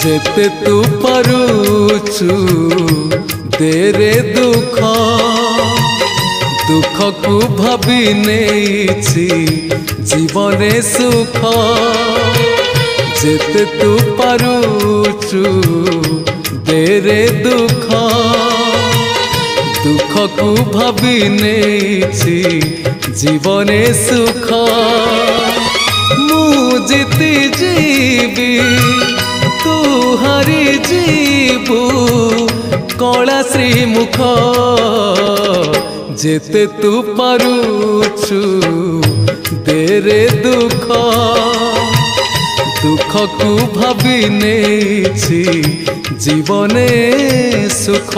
जेते तू पारुछु देरे दुख दुख को भाभी नेछि जीवने सुख जेते तू पारुछु देरे दुख दुख को भाभी नेछि जीवने सुख मु जीति जीवी तू हारी जीवु कला श्रीमुख जेते तू पारुछु देरे दुख दुख को भाभी नेछि जीवने सुख।